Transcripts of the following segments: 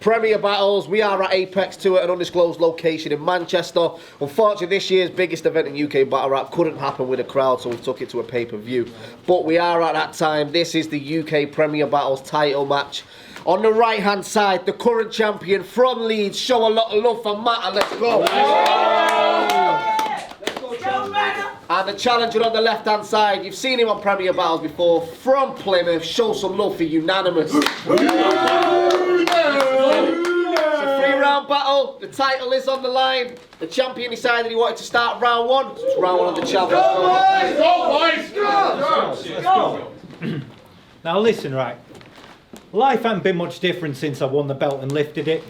Premier Battles. We are at Apex 2 at an undisclosed location in Manchester. Unfortunately, this year's biggest event in UK Battle Rap couldn't happen with a crowd, so we took it to a pay-per-view. But we are at that time. This is the UK Premier Battles title match. On the right-hand side, the current champion from Leeds. Show a lot of love for Matt and let's go. And the challenger on the left-hand side, you've seen him on Premier Battles before, from Plymouth. Show some love for Unanymous. It's a three-round battle. The title is on the line. The champion decided he wanted to start round one. So it's round one of the challenge. Go! Now listen, right. Life hasn't been much different since I won the belt and lifted it.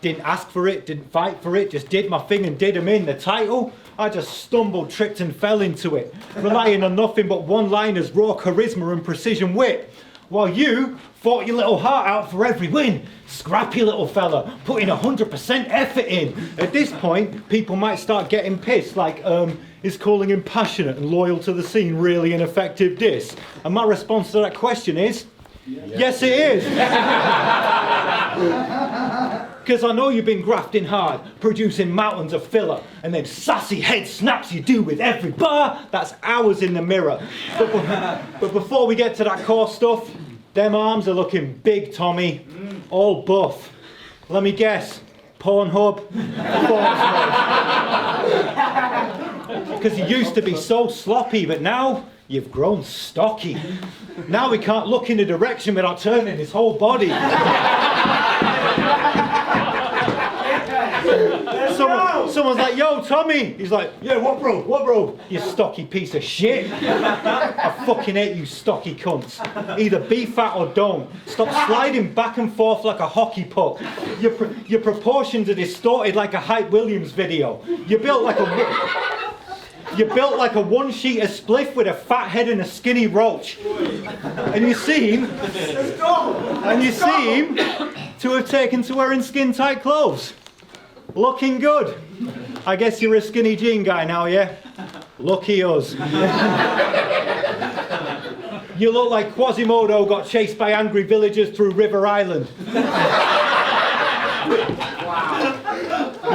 Didn't ask for it, didn't fight for it, just did my thing and did him in. The title, I just stumbled, tripped and fell into it, relying on nothing but one-liners, raw charisma and precision wit. While you fought your little heart out for every win. Scrappy little fella, putting 100% effort in. At this point, people might start getting pissed, like, is calling him passionate and loyal to the scene really an effective diss? And my response to that question is, yes it is. Because I know you've been grafting hard, producing mountains of filler, and then sassy head snaps you do with every bar, that's hours in the mirror. But before we get to that core stuff, them arms are looking big, Tommy, all buff. Let me guess, Pornhub? Because you used to be so sloppy, but now you've grown stocky. Now we can't look in a direction without turning his whole body. Someone's like, yo, Tommy. He's like, yeah, what bro, what bro? You stocky piece of shit. I fucking hate you stocky cunts. Either be fat or don't. Stop sliding back and forth like a hockey puck. Your proportions are distorted like a Hype Williams video. You're built like a one-sheeter spliff with a fat head and a skinny roach. And you seem to have taken to wearing skin-tight clothes. Looking good. I guess you're a skinny jean guy now, yeah? Lucky us. You look like Quasimodo got chased by angry villagers through River Island.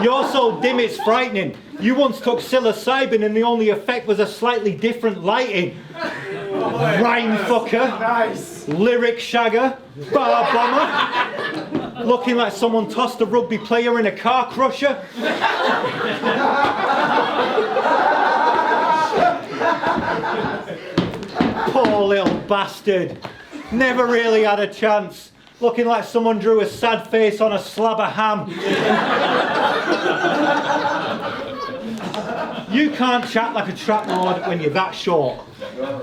You're so dim it's frightening. You once took psilocybin and the only effect was a slightly different lighting. Rhyme fucker. Nice. Lyric shagger. Bar bomber. Looking like someone tossed a rugby player in a car crusher. Poor little bastard. Never really had a chance. Looking like someone drew a sad face on a slab of ham. You can't chat like a trap lord when you're that short.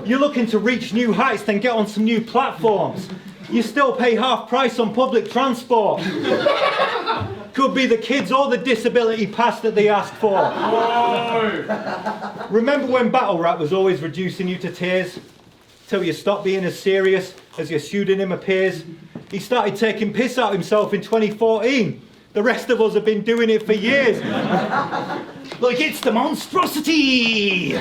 You're looking to reach new heights, then get on some new platforms. You still pay half price on public transport. Could be the kids or the disability pass that they asked for. Remember when battle rap was always reducing you to tears? Till you stopped being as serious as your pseudonym appears? He started taking piss out himself in 2014. The rest of us have been doing it for years. Like it's the monstrosity!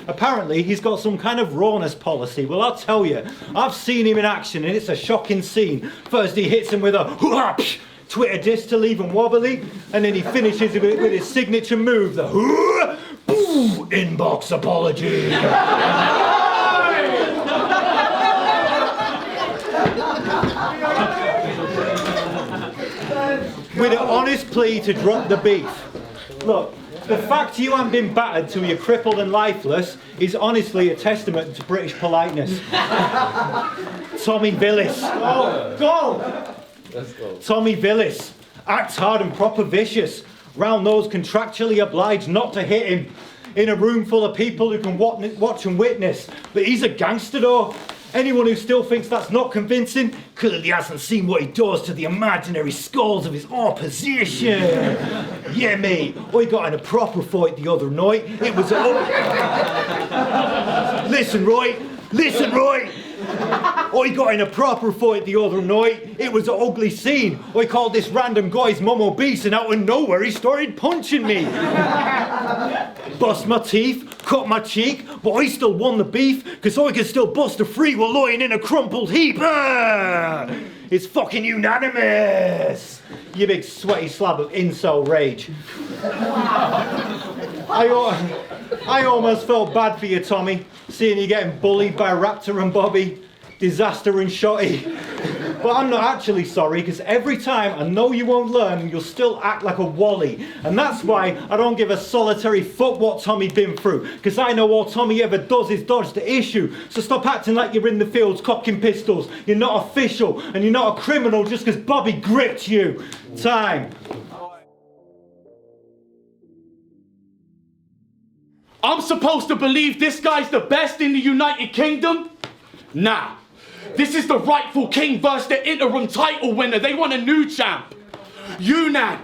Apparently he's got some kind of rawness policy. Well, I'll tell you, I've seen him in action and it's a shocking scene. First he hits him with a Twitter diss to leave him wobbly, and then he finishes it with his signature move, the inbox apology. With an honest plea to drop the beef. Look, the fact you haven't been battered till you're crippled and lifeless is honestly a testament to British politeness. Tommy Villis. Go! Let's go. Tommy Villis. Acts hard and proper vicious. Round those contractually obliged not to hit him. In a room full of people who can watch and witness. But he's a gangster though. Anyone who still thinks that's not convincing clearly hasn't seen what he does to the imaginary skulls of his opposition. Yeah, mate, I got in a proper fight the other night. It was Listen, right? I got in a proper fight the other night. It was an ugly scene. I called this random guy's mum obese and out of nowhere he started punching me. Bust my teeth, cut my cheek, but I still won the beef because I could still bust a free while lying in a crumpled heap. It's fucking unanimous! You big sweaty slab of incel rage. I almost felt bad for you, Tommy, seeing you getting bullied by Raptor and Bobby, Disaster and Shotty. But I'm not actually sorry, because every time I know you won't learn, you'll still act like a wally. And that's why I don't give a solitary fuck what Tommy's been through, because I know all Tommy ever does is dodge the issue. So stop acting like you're in the fields cocking pistols. You're not official, and you're not a criminal just because Bobby gripped you. Time. I'm supposed to believe this guy's the best in the United Kingdom? Nah. This is the rightful king versus the interim title winner. They want a new champ. Unan.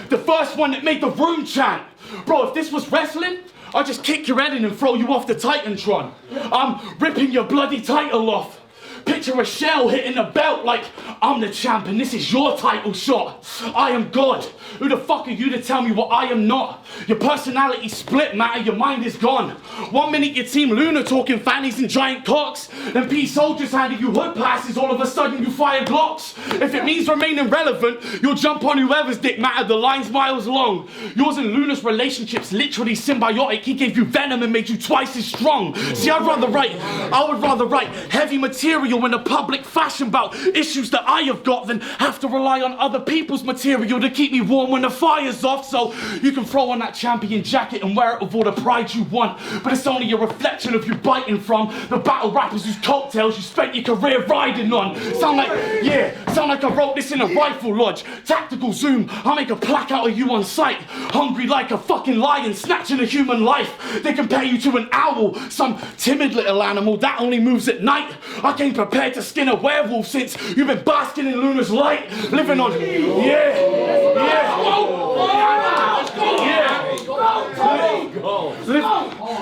The first one that made the room chant. Bro, if this was wrestling, I'd just kick your head in and throw you off the Titantron. I'm ripping your bloody title off. Picture a shell hitting a belt like, I'm the champ and this is your title shot. I am God. Who the fuck are you to tell me what I am not? Your personality split, matter, your mind is gone. 1 minute your team Luna talking fannies and giant cocks, then P soldiers handing you hood passes, all of a sudden you fire Glocks. If it means remaining relevant, you'll jump on whoever's dick, matter, the line's miles long. Yours and Luna's relationship's literally symbiotic. He gave you venom and made you twice as strong. See, I would rather write heavy material in a public fashion about issues that I have got than have to rely on other people's material to keep me warm when the fire's off. So you can throw on that champion jacket and wear it with all the pride you want, but it's only a reflection of you biting from the battle rappers whose coattails you spent your career riding on. Sound like I wrote this in a rifle lodge. Tactical zoom, I'll make a plaque out of you on sight. Hungry like a fucking lion, snatching a human life. They compare you to an owl, some timid little animal that only moves at night. I came prepared to skin a werewolf since you've been basking in Luna's light. Living on,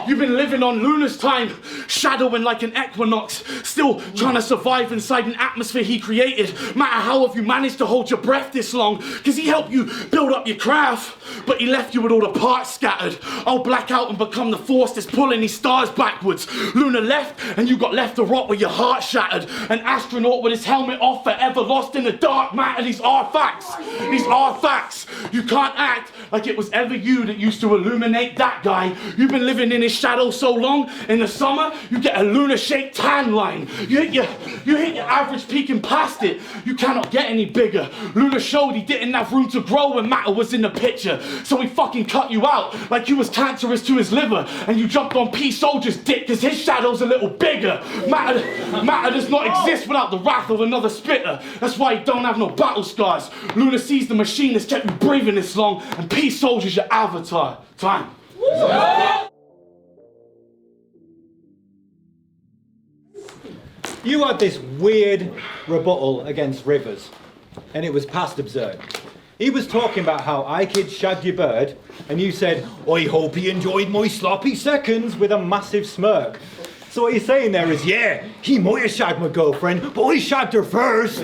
You've been living on Luna's time, shadowing like an equinox, still trying to survive inside an atmosphere he created. Matter how have you managed to hold your breath this long? Cause he helped you build up your craft, but he left you with all the parts scattered. I'll black out and become the force that's pulling these stars backwards. Luna left and you got left to rot with your heart shattered. An astronaut with his helmet off, forever lost in the dark matter. These are facts. These are facts. You can't act like it was ever you that used to illuminate that guy. You've been living in his shadow so long, in the summer, you get a Luna-shaped tan line. You hit your average peak and past it. You cannot get any bigger. Luna showed he didn't have room to grow when matter was in the picture. So he fucking cut you out like you was cancerous to his liver, and you jumped on P Soldier's dick cause his shadow's a little bigger. Matter does not exist without the wrath of another spitter. That's why you don't have no battle scars. Luna sees the machine that's kept you breathing this long, and P Soldier's your avatar. Time. You had this weird rebuttal against Rivers, and it was past absurd. He was talking about how I kid shagged your bird, and you said, I hope he enjoyed my sloppy seconds, with a massive smirk. So what you're saying there is, yeah, he might have shagged my girlfriend, but I shagged her first.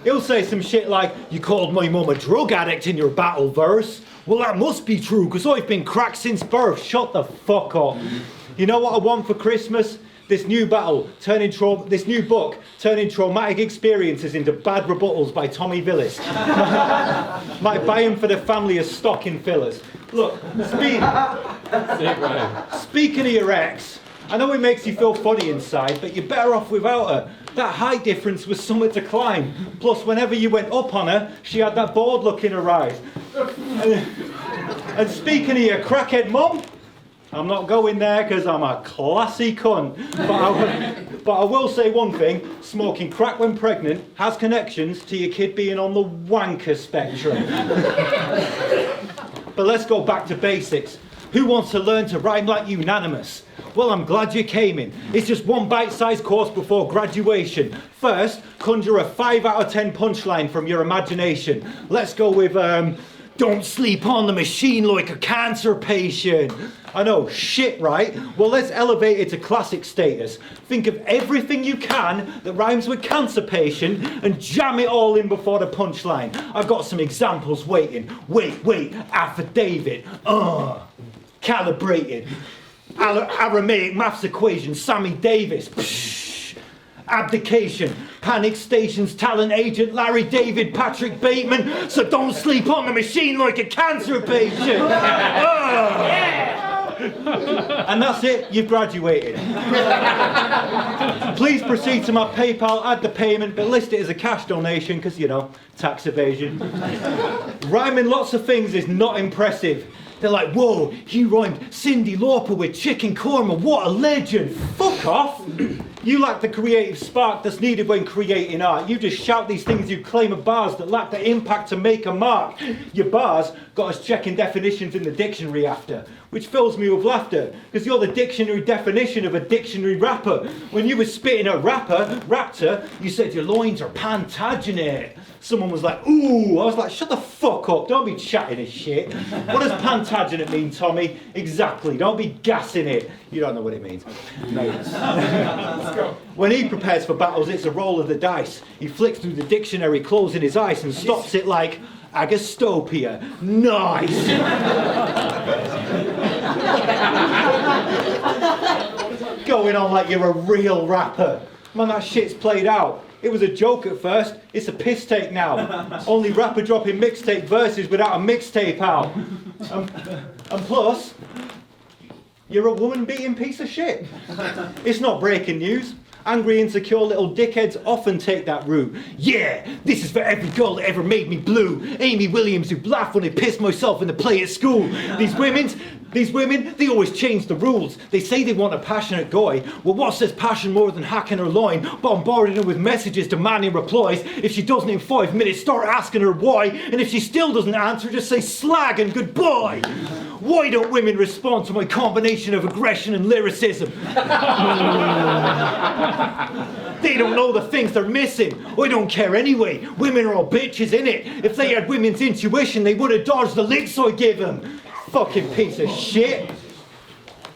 He'll say some shit like, you called my mum a drug addict in your battle verse. Well, that must be true, because I've been cracked since birth. Shut the fuck up. You know what I want for Christmas? This new book, Turning Traumatic Experiences into Bad Rebuttals by Tommy Villis. Might buy him for the family as stocking fillers. Look, speaking of your ex, I know it makes you feel funny inside, but you're better off without her. That height difference was somewhat to climb. Plus, whenever you went up on her, she had that bored look in her eyes. And speaking of your crackhead mum, I'm not going there because I'm a classy cunt. But I will say one thing, smoking crack when pregnant has connections to your kid being on the wanker spectrum. But let's go back to basics. Who wants to learn to rhyme like Unanymous? Well, I'm glad you came in. It's just one bite-sized course before graduation. First, conjure a 5 out of 10 punchline from your imagination. Let's go with, don't sleep on the machine like a cancer patient. I know, shit, right? Well, let's elevate it to classic status. Think of everything you can that rhymes with cancer patient and jam it all in before the punchline. I've got some examples waiting. Wait, affidavit. Calibrated. Aramaic maths equation, Sammy Davis. Psh. Abdication. Panic Station's talent agent Larry David Patrick Bateman, so don't sleep on the machine like a cancer patient. And that's it, you've graduated. Please proceed to my PayPal, add the payment, but list it as a cash donation, because, you know, tax evasion. Rhyming lots of things is not impressive. They're like, whoa, he rhymed Cyndi Lauper with chicken korma, what a legend. Fuck off. You lack the creative spark that's needed when creating art. You just shout these things you claim are bars that lack the impact to make a mark. Your bars got us checking definitions in the dictionary after, which fills me with laughter, because you're the dictionary definition of a dictionary rapper. When you were spitting at raptor, you said your loins are Plantagenet. Someone was like, ooh, I was like, shut the fuck up, don't be chatting this shit. What does Plantagenet mean, Tommy? Exactly, don't be gassing it. You don't know what it means. No. When he prepares for battles, it's a roll of the dice. He flicks through the dictionary, closing his eyes, and stops it like, Agastopia. Nice! Going on like you're a real rapper. Man, that shit's played out. It was a joke at first, it's a piss take now. Only rapper dropping mixtape verses without a mixtape out. And plus, you're a woman-beating piece of shit. It's not breaking news. Angry, insecure little dickheads often take that route. Yeah, this is for every girl that ever made me blue. Amy Williams who laughed when I pissed myself in the play at school. These women, they always change the rules. They say they want a passionate guy. Well, what says passion more than hacking her line? Bombarding her with messages demanding replies. If she doesn't in 5 minutes, start asking her why. And if she still doesn't answer, just say slag and goodbye. Why don't women respond to my combination of aggression and lyricism? They don't know the things they're missing. I don't care anyway. Women are all bitches, innit? If they had women's intuition, they would have dodged the licks I give them. Fucking piece of shit.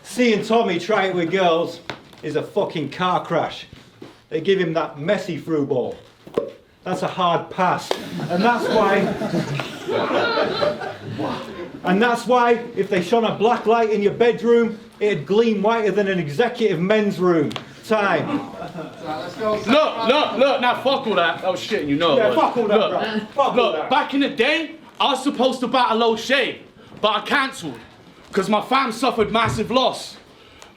Seeing Tommy try it with girls is a fucking car crash. They give him that messy through ball. That's a hard pass. And that's why, if they shone a black light in your bedroom, it'd gleam whiter than an executive men's room. Time. Look, now fuck all that. That was shit, you know. Yeah, fuck all that, bro. Look, back in the day, I was supposed to battle O'Shea, but I cancelled, because my fam suffered massive loss.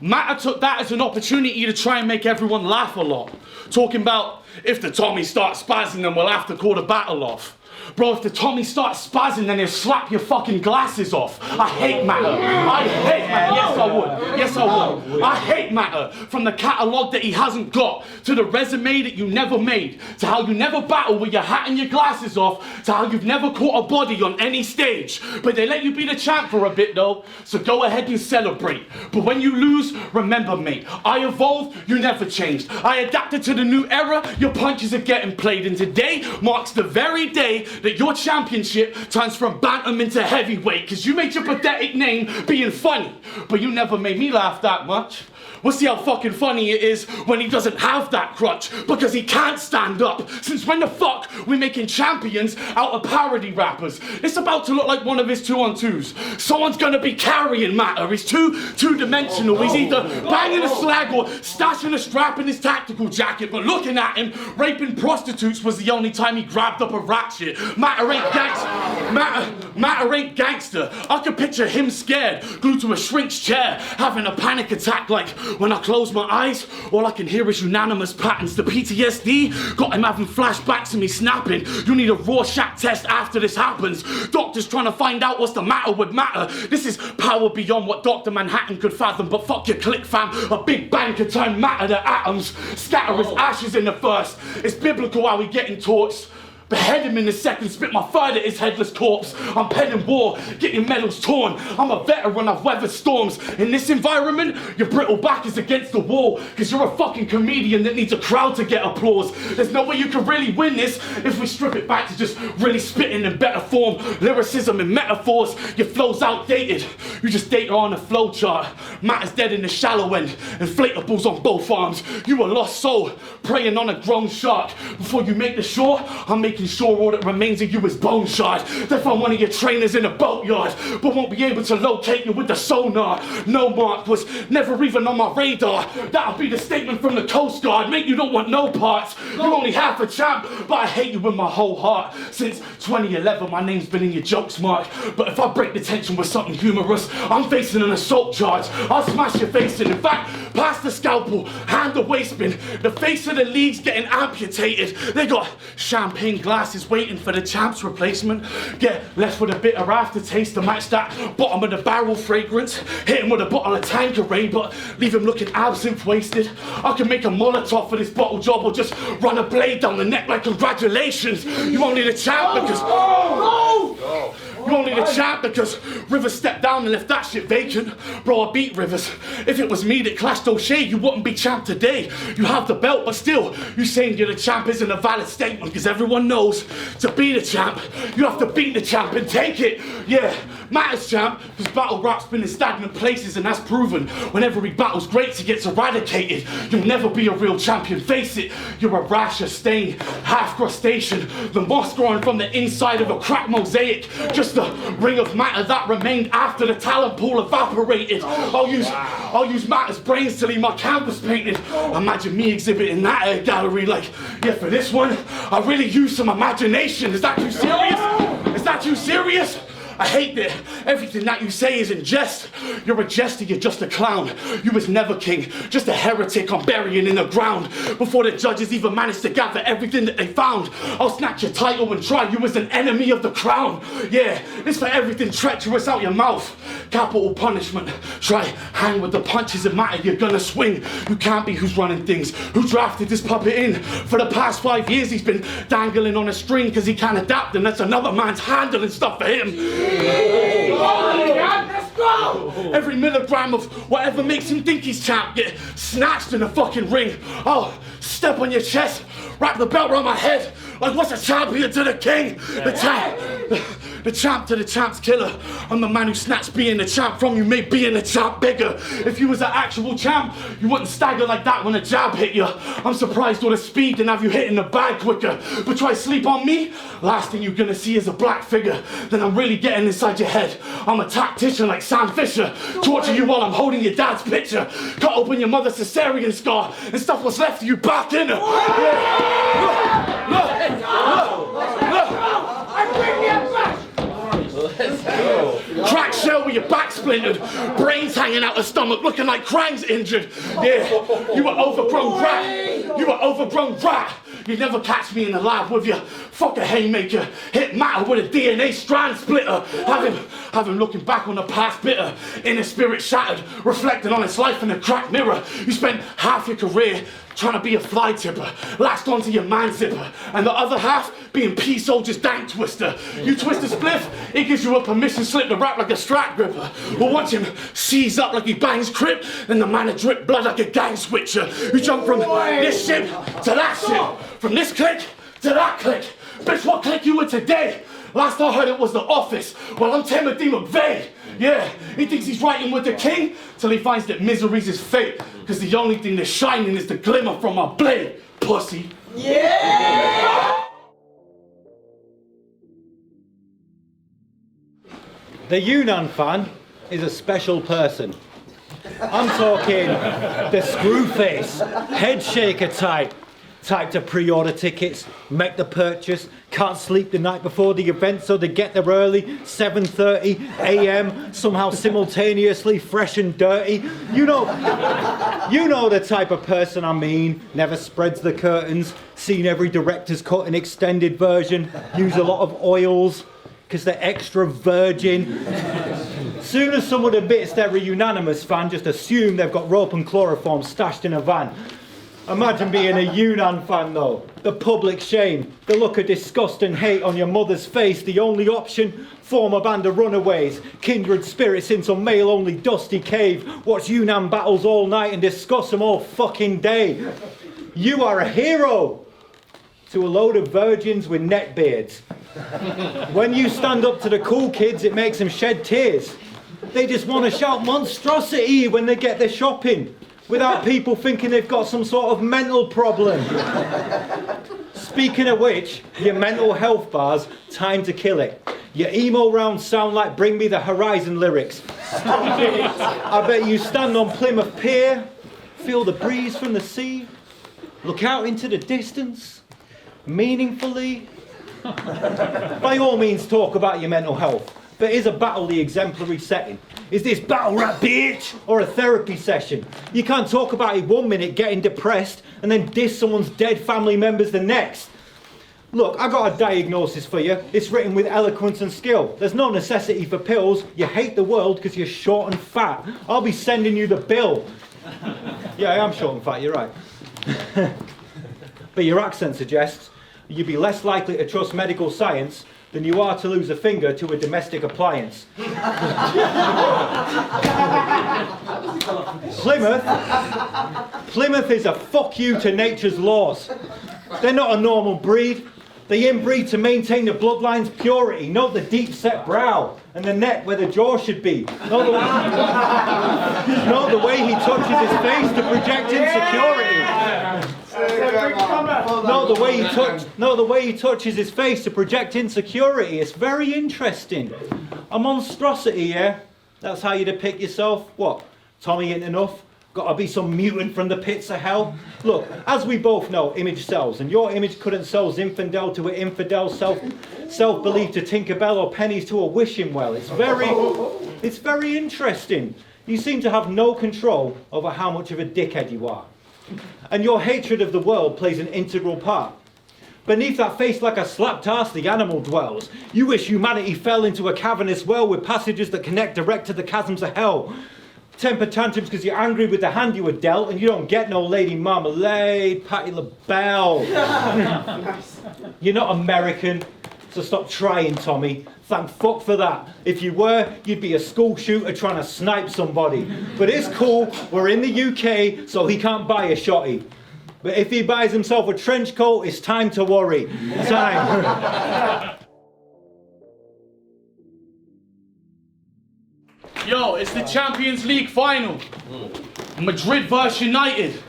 Matter took that as an opportunity to try and make everyone laugh a lot. Talking about, if the Tommy starts spazzing, then we'll have to call the battle off. Bro, if the Tommy starts spazzing, then he'll slap your fucking glasses off. I hate matter. I hate matter. Yes, I would. Yes, I would. I hate matter. From the catalogue that he hasn't got, to the resume that you never made, to how you never battle with your hat and your glasses off, to how you've never caught a body on any stage. But they let you be the champ for a bit though, so go ahead and celebrate. But when you lose, remember mate, I evolved, you never changed. I adapted to the new era, your punches are getting played. And today marks the very day that your championship turns from bantam into heavyweight, because you made your pathetic name being funny, but you never made me laugh that much. We'll see how fucking funny it is when he doesn't have that crutch, because he can't stand up. Since when the fuck we making champions out of parody rappers? It's about to look like one of his 2-on-2s. Someone's gonna be carrying matter. He's two-dimensional. He's either banging a slag or stashing a strap in his tactical jacket. But looking at him, raping prostitutes was the only time he grabbed up a ratchet. Matter ain't gangster. I could picture him scared, glued to a shrink's chair, having a panic attack like, when I close my eyes, all I can hear is unanimous patterns. The PTSD got him having flashbacks of me snapping. You need a Rorschach test after this happens. Doctors trying to find out what's the matter with matter. This is power beyond what Dr. Manhattan could fathom. But fuck your click fam, a big bang could turn matter to atoms. Scatter his ashes in the first. It's biblical how we getting torched. Behead him in the second, spit my third at his headless corpse. I'm penning war, getting medals torn. I'm a veteran, I've weathered storms. In this environment, your brittle back is against the wall, because you're a fucking comedian that needs a crowd to get applause. There's no way you can really win this if we strip it back to just really spitting in better form. Lyricism and metaphors, your flow's outdated. You just date her on a flow chart. Matter's dead in the shallow end, inflatables on both arms. You a lost soul, preying on a grown shark. Before you make the shore, I'm making making sure all that remains of you is bone shard. They found one of your trainers in a boatyard, but won't be able to locate you with the sonar. No mark was never even on my radar. That'll be the statement from the Coast Guard. Mate, you don't want no parts. You're only half a champ, but I hate you with my whole heart. Since 2011, my name's been in your jokes, Mark. But if I break the tension with something humorous, I'm facing an assault charge. I'll smash your face in. In fact, pass the scalpel, hand the waistband. The face of the league's getting amputated. They got champagne glasses waiting for the champ's replacement. Get left with a bitter aftertaste to match that bottom of the barrel fragrance. Hit him with a bottle of Tanqueray, but leave him looking absinthe wasted. I can make a Molotov for this bottle job, or just run a blade down the neck like congratulations. You only the champ because... You only the champ because Rivers stepped down and left that shit vacant. Bro, I beat Rivers. If it was me that clashed O'Shea, you wouldn't be champ today. You have the belt, but still, you saying you're the champ isn't a valid statement, because everyone knows to be the champ, you have to beat the champ and take it. Yeah, matters, champ, because battle rap's been in stagnant places, and that's proven. Whenever he battles greats, he gets eradicated. You'll never be a real champion, face it. You're a rash, a stain, half crustacean, the moss growing from the inside of a cracked mosaic. Just the ring of matter that remained after the talent pool evaporated. I'll use matter's brains to leave my canvas painted. Imagine me exhibiting that at a gallery like, yeah, for this one, I really used some imagination. Is that too serious? Is that too serious? I hate that everything that you say is in jest. You're a jester, you're just a clown. You was never king, just a heretic I'm burying in the ground. Before the judges even managed to gather everything that they found, I'll snatch your title and try you as an enemy of the crown. Yeah, it's for everything treacherous out your mouth. Capital punishment. Try hang with the punches that matter, you're gonna swing. You can't be who's running things. Who drafted this puppet in? For the past 5 years he's been dangling on a string because he can't adapt, and that's another man's handling stuff for him. Let's go! Every milligram of whatever makes him think he's champ get snatched in a fucking ring. Oh, step on your chest, wrap the belt around my head. Like, what's a champion to the king? The champ to the champ's killer. I'm the man who snatched being the champ from you, made being the champ bigger. If you was an actual champ, you wouldn't stagger like that when a jab hit you. I'm surprised all the speed didn't have you hitting the bag quicker. But try sleep on me, last thing you're gonna see is a black figure. Then I'm really getting inside your head. I'm a tactician like Sam Fisher. Torture you while I'm holding your dad's picture. Cut open your mother's cesarean scar and stuff what's left of you back in her. Look. Cracked shell with your back splintered, brains hanging out the stomach, looking like Krang's injured. Yeah, you were overgrown rat. You were overgrown rat. You'd never catch me in the lab with your fuck a haymaker. Hit matter with a DNA strand splitter. Have him looking back on the past bitter. Inner spirit shattered, reflecting on his life in a cracked mirror. You spent half your career trying to be a fly tipper, latched onto your man zipper, and the other half being P Soldier's dank twister. You twist a spliff, it gives you a permission slip to rap like a strap gripper. We'll watch him seize up like he bangs crip, and the man drip blood like a gang switcher. You jump from this ship to that ship, from this clique to that clique. Bitch, what clique you were today? Last I heard it was the office. Well, I'm Timothy McVeigh. Yeah, he thinks he's writing with the king till he finds that misery's his fate. Cause the only thing that's shining is the glimmer from my blade, pussy. Yeah! The Yunnan fan is a special person. I'm talking the screwface, head shaker type to pre-order tickets, make the purchase, can't sleep the night before the event so they get there early, 7:30 a.m, somehow simultaneously fresh and dirty. You know the type of person I mean, never spreads the curtains, seen every director's cut and extended version, use a lot of oils, because they're extra virgin. Soon as someone admits they're a Unanymous fan, just assume they've got rope and chloroform stashed in a van. Imagine being a Yunnan fan though. The public shame, the look of disgust and hate on your mother's face, the only option, form a band of runaways, kindred spirits in some male-only dusty cave, watch Yunnan battles all night and discuss them all fucking day. You are a hero to a load of virgins with neck beards. When you stand up to the cool kids, it makes them shed tears. They just want to shout monstrosity when they get their shopping, without people thinking they've got some sort of mental problem. Speaking of which, your mental health bars, time to kill it. Your emo rounds sound like Bring Me the Horizon lyrics. I bet you stand on Plymouth Pier, feel the breeze from the sea, look out into the distance, meaningfully. By all means, talk about your mental health. But is a battle the exemplary setting? Is this battle rap, bitch? Or a therapy session? You can't talk about it 1 minute getting depressed and then diss someone's dead family members the next. Look, I got a diagnosis for you. It's written with eloquence and skill. There's no necessity for pills. You hate the world because you're short and fat. I'll be sending you the bill. Yeah, I am short and fat, you're right. But your accent suggests you'd be less likely to trust medical science than you are to lose a finger to a domestic appliance. Plymouth is a fuck you to nature's laws. They're not a normal breed. They inbreed to maintain the bloodline's purity. Note the deep set brow and the neck where the jaw should be. Note the way he touches his face to project insecurity. Note the way he touches his face to project insecurity. It's very interesting. A monstrosity, yeah? That's how you depict yourself? What? Tommy ain't enough? Gotta be some mutant from the pits of hell? Look, as we both know, image sells, and your image couldn't sell Zinfandel to an infidel, self-belief to Tinkerbell, or pennies to a wishing well. It's very interesting. You seem to have no control over how much of a dickhead you are. And your hatred of the world plays an integral part. Beneath that face like a slapped arse, the animal dwells. You wish humanity fell into a cavernous well with passages that connect direct to the chasms of hell. Temper tantrums because you're angry with the hand you were dealt and you don't get no Lady Marmalade, Patti LaBelle. You're not American, so stop trying, Tommy. Thank fuck for that. If you were, you'd be a school shooter trying to snipe somebody. But it's cool, we're in the UK, so he can't buy a shotty. But if he buys himself a trench coat, it's time to worry. Time. Yo, it's the Champions League final. Madrid versus United.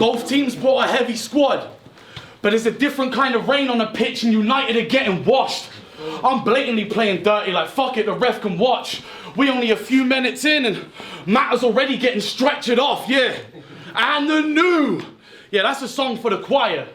Both teams brought a heavy squad. But it's a different kind of rain on the pitch and United are getting washed. I'm blatantly playing dirty, like fuck it, the ref can watch. We only a few minutes in and Matt's already getting stretchered off, yeah. And the new. Yeah, that's a song for the choir.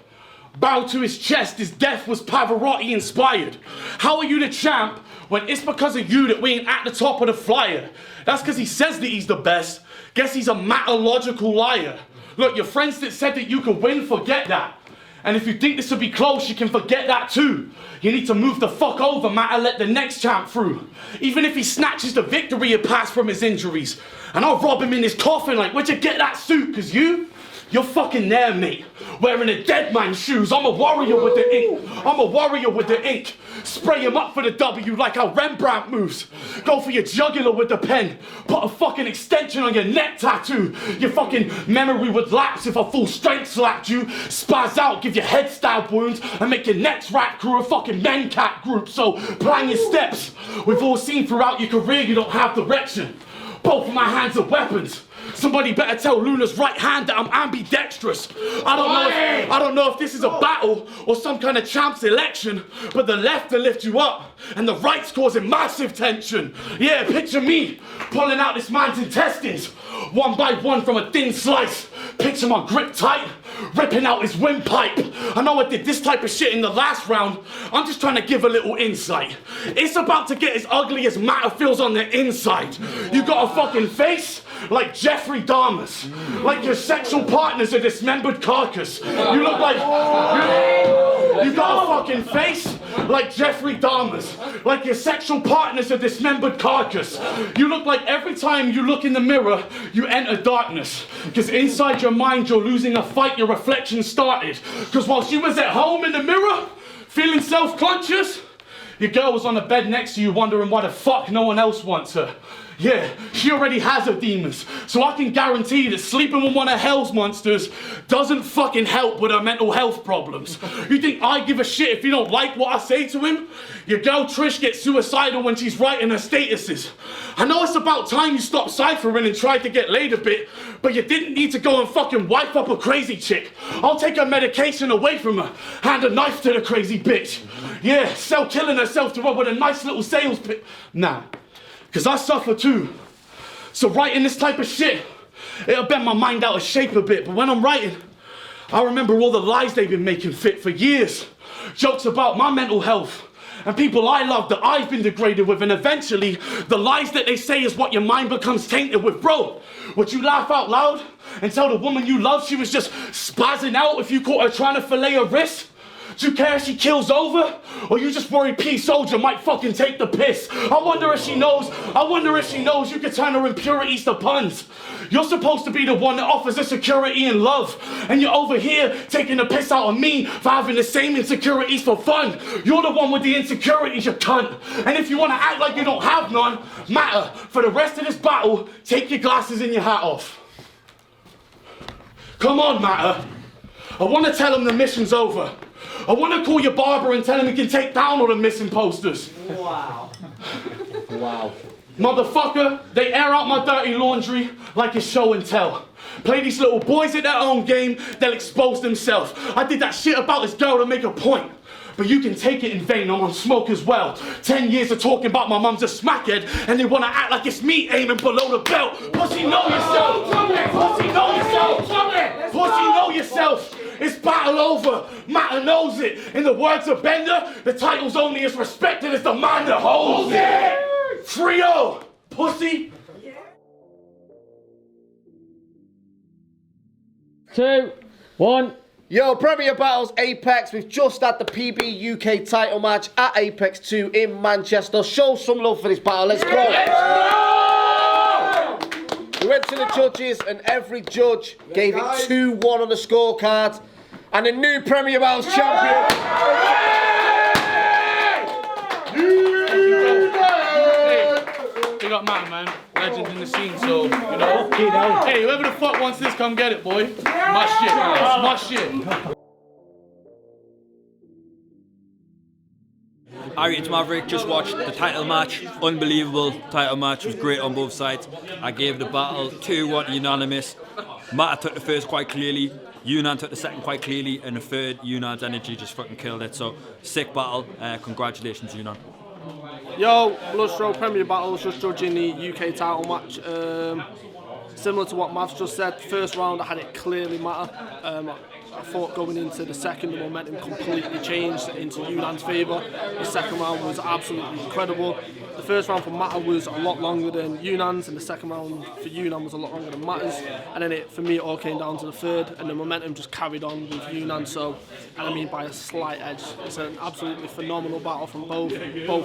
Bow to his chest, his death was Pavarotti inspired. How are you the champ when it's because of you that we ain't at the top of the flyer? That's because he says that he's the best. Guess he's a mathological liar. Look, your friends that said that you could win, forget that. And if you think this will be close, you can forget that too. You need to move the fuck over, Matt, and let the next champ through. Even if he snatches the victory and pass from his injuries. And I'll rob him in his coffin like, where'd you get that suit? Cause you're fucking there, mate. Wearing a dead man's shoes. I'm a warrior with the ink. I'm a warrior with the ink. Spray him up for the W like how Rembrandt moves. Go for your jugular with the pen. Put a fucking extension on your neck tattoo. Your fucking memory would lapse if I full strength slapped you. Spaz out, give your head stab wounds, and make your next rap crew a fucking men cat group. So plan your steps. We've all seen throughout your career you don't have direction. Both of my hands are weapons. Somebody better tell Luna's right hand that I'm ambidextrous. I don't know if this is a battle or some kind of champ's election, but the left will lift you up and the right's causing massive tension. Yeah, picture me pulling out this man's intestines, one by one from a thin slice. Picture my grip tight, ripping out his windpipe. I know I did this type of shit in the last round. I'm just trying to give a little insight. It's about to get as ugly as matter feels on the inside. You got a fucking face like Jeffrey Dahmer's. Like your sexual partner's a dismembered carcass. You look like... You got a fucking face like Jeffrey Dahmer's. Like your sexual partner's a dismembered carcass. You look like every time you look in the mirror, you enter darkness. Because inside your mind, you're losing a fight your reflection started. Because whilst you was at home in the mirror, feeling self-conscious, your girl was on the bed next to you wondering why the fuck no one else wants her. Yeah, she already has her demons, so I can guarantee that sleeping with one of Hell's monsters doesn't fucking help with her mental health problems. You think I give a shit if you don't like what I say to him? Your girl Trish gets suicidal when she's writing her statuses. I know it's about time you stopped ciphering and tried to get laid a bit, but you didn't need to go and fucking wipe up a crazy chick. I'll take her medication away from her, hand a knife to the crazy bitch. Yeah, sell killing herself to her with a nice little sales pitch. Nah. Cause I suffer too. So writing this type of shit, it'll bend my mind out of shape a bit, but when I'm writing, I remember all the lies they've been making fit for years. Jokes about my mental health, and people I love that I've been degraded with, and eventually, the lies that they say is what your mind becomes tainted with. Bro, would you laugh out loud and tell the woman you love she was just spazzing out if you caught her trying to fillet her wrist? Do you care if she kills over? Or you just worry P Soldier might fucking take the piss? I wonder if she knows you can turn her impurities to puns. You're supposed to be the one that offers the security and love. And you're over here taking the piss out of me for having the same insecurities for fun. You're the one with the insecurities, you cunt. And if you want to act like you don't have none, Matter, for the rest of this battle, take your glasses and your hat off. Come on, Matter. I want to tell him the mission's over. I want to call your barber and tell him he can take down all the missing posters. Wow. Wow. Motherfucker, they air out my dirty laundry like it's show and tell. Play these little boys at their own game, they'll expose themselves. I did that shit about this girl to make a point. But you can take it in vain, I'm on smoke as well. 10 years of talking about my mum's a smackhead, and they wanna act like it's me aiming below the belt. Pussy, know yourself! Pussy, know yourself! Pussy, know yourself! It's battle over, Matter knows it. In the words of Bender, the title's only as respected as the man that holds it. Frio, pussy. 2, 1. Yo, Premier Battles Apex. We've just had the PB UK title match at Apex 2 in Manchester. Show some love for this battle. Let's go. We went to the judges and every judge gave it 2-1 on the scorecard. And a new Premier Battles champion. Big up Matter, man. Legend in the scene, so, you know. Hey, whoever the fuck wants this, come get it, boy. My shit, man. My shit. It's Maverick, just watched the title match, unbelievable title match, was great on both sides. I gave the battle 2-1 unanimous. Matter took the first quite clearly, Yunan took the second quite clearly, and the third, Yunan's energy just fucking killed it. So, sick battle, congratulations Yunan. Yo, Bloodstro, Premier Battles, just judging the UK title match. Similar to what Mavs just said, first round I had it clearly Matter. I thought going into the second, the momentum completely changed into Yunan's favour. The second round was absolutely incredible. The first round for Matter was a lot longer than Yunan's, and the second round for Yunan was a lot longer than Matter's. And then for me, it all came down to the third, and the momentum just carried on with Yunan. So, and I mean by a slight edge. It's an absolutely phenomenal battle from both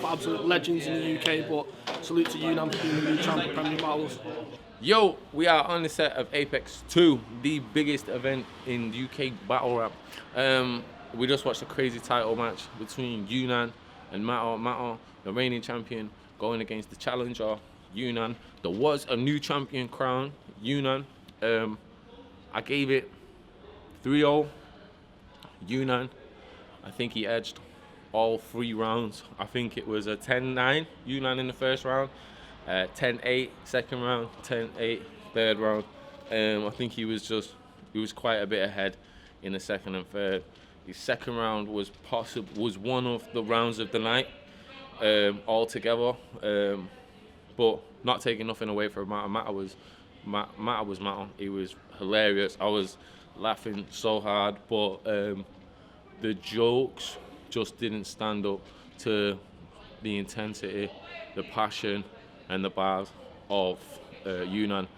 absolute legends in the UK. But salute to Yunan for being the new champ of Premier Battles. Yo, we are on the set of Apex 2, the biggest event in UK battle rap. We just watched a crazy title match between Yunan and Matter. Matter, the reigning champion, going against the challenger, Yunan. There was a new champion crown, Yunan. I gave it 3-0, Yunan. I think he edged all 3 rounds. I think it was a 10-9, Yunan in the first round. 10-8 second round, 10-8 third round. I think he was quite a bit ahead in the second and third. The second round was one of the rounds of the night altogether, but not taking nothing away from Matter. Matter was Matter. He was hilarious. I was laughing so hard, but the jokes just didn't stand up to the intensity, the passion, and the bars of Yunan.